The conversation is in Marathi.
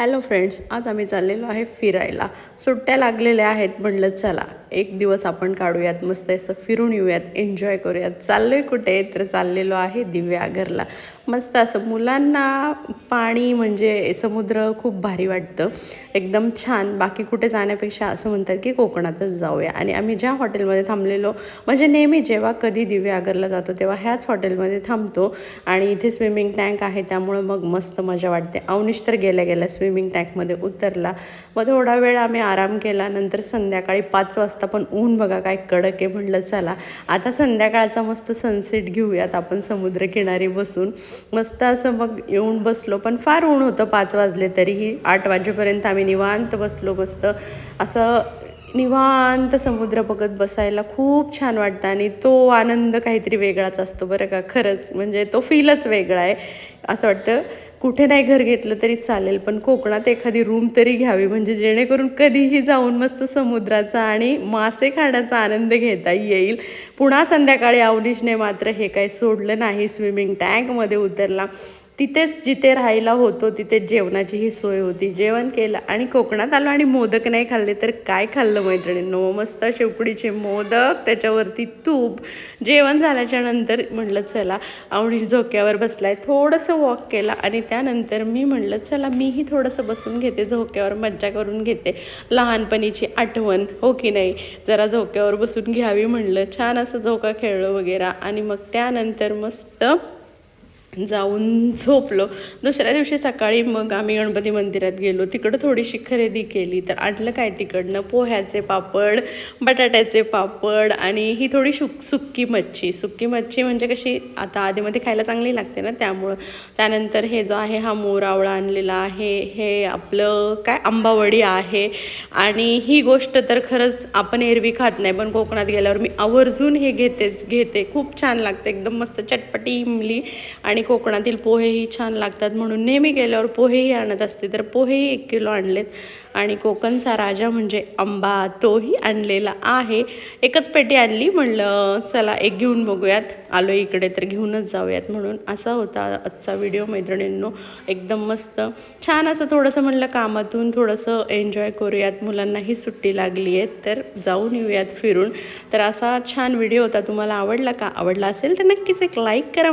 हॅलो फ्रेंड्स, आज आम्ही चाललेलो आहे फिरायला. सुट्ट्या लागलेल्या आहेत. म्हटलं चला एक दिवस आपण काढूयात, मस्त असं फिरून येऊयात, एन्जॉय करूयात. चाललोय कुठे तर चाललेलो आहे दिव्यागरला. मस्त असं मुलांना पाणी म्हणजे समुद्र खूप भारी वाटतं, एकदम छान. बाकी कुठे जाण्यापेक्षा असं म्हणतात की कोकणातच जाऊया. आणि आम्ही ज्या हॉटेलमध्ये थांबलेलो, म्हणजे नेहमी जेव्हा कधी दिव्यागरला जातो तेव्हा ह्याच हॉटेलमध्ये थांबतो. आणि इथे स्विमिंग टँक आहे, त्यामुळं मग मस्त मजा वाटते. अवनीश तर गेल्या गेल्या स्विमिंग टँकमध्ये उतरला. मग थोडा वेळ आम्ही आराम केला. नंतर संध्याकाळी 5 वाजता पण ऊन बघा काय कडक आहे. म्हटलं चला आता संध्याकाळचा मस्त सनसेट घेऊयात आपण समुद्रकिनारी बसून. मस्त असं मग येऊन बसलो, पण फार ऊन होतं. 5 वाजले तरीही 8 वाजेपर्यंत आम्ही निवांत बसलो. मस्त असं निवांत समुद्र बघत बसायला खूप छान वाटतं. आणि तो आनंद काहीतरी वेगळाच असतो बरं का. खरंच म्हणजे तो फीलच वेगळा आहे. असं वाटतं कुठे नाही घर घेतलं तरी चालेल, पण कोकणात एखादी रूम तरी घ्यावी, म्हणजे जेणेकरून कधीही जाऊन मस्त समुद्राचा आणि मासे खाण्याचा आनंद घेता येईल. पुन्हा संध्याकाळी अवनीशने मात्र हे काही सोडलं नाही. स्विमिंग टँकमध्ये उतरला. तिथेच जिथे राहायला होतो तिथेच जेवणाचीही सोय होती. जेवण केलं आणि कोकणात आलो आणि मोदक नाही खाल्ले तर काय खाल्लं मैत्रिणींनो. मस्त शेवकुडीचे मोदक, त्याच्यावरती तूप. जेवण झाल्याच्या नंतर म्हटलं चला, अवनीश झोक्यावर बसलाय, थोडंसं वॉक केला. आणि त्यानंतर मी म्हटलं चला मीही थोडंसं बसून घेते झोक्यावर, मज्जा करून घेते. लहानपणीची आठवण हो की नाही, जरा झोक्यावर बसून घ्यावी म्हणलं. छान असं झोका खेळलं वगैरे. आणि मग त्यानंतर मस्त जाऊन झोपलो. दुसऱ्या दिवशी सकाळी मग आम्ही गणपती मंदिरात गेलो. तिकडं थोडीशी खरेदी केली. तर आणलं काय तिकडनं पोह्याचे पापड, बटाट्याचे पापड आणि ही थोडी सुक्की मच्छी. सुक्की मच्छी म्हणजे कशी आता आधीमध्ये खायला चांगली लागते ना, त्यामुळं. त्यानंतर हे जो आहे हा मोरावळा आणलेला आहे. हे आपलं काय आंबावडी आहे. आणि ही गोष्ट तर खरंच आपण एरवी खात नाही, पण कोकणात गेल्यावर मी आवर्जून हे घेते. खूप छान लागते, एकदम मस्त चटपटी इमली. आणि कोकणातील पोहेही छान लागतात, म्हणून नेहमी गेल्यावर पोहेही आणत असते. तर पोहेही 1 किलो आणलेत. आणि कोकणचा राजा म्हणजे आंबा, तोही आणलेला आहे. एकच पेटी आणली. म्हणलं चला एक घेऊन बघूयात, आलो इकडे तर घेऊनच जाऊयात म्हणून. असा होता आजचा व्हिडिओ मैत्रिणींनो. एकदम मस्त छान असं थोडंसं म्हणलं कामातून थोडंसं एन्जॉय करूयात. मुलांनाही सुट्टी लागली आहे तर जाऊन येऊयात फिरून. तर असा छान व्हिडिओ होता. तुम्हाला आवडला का? आवडला असेल तर नक्कीच एक लाईक करा.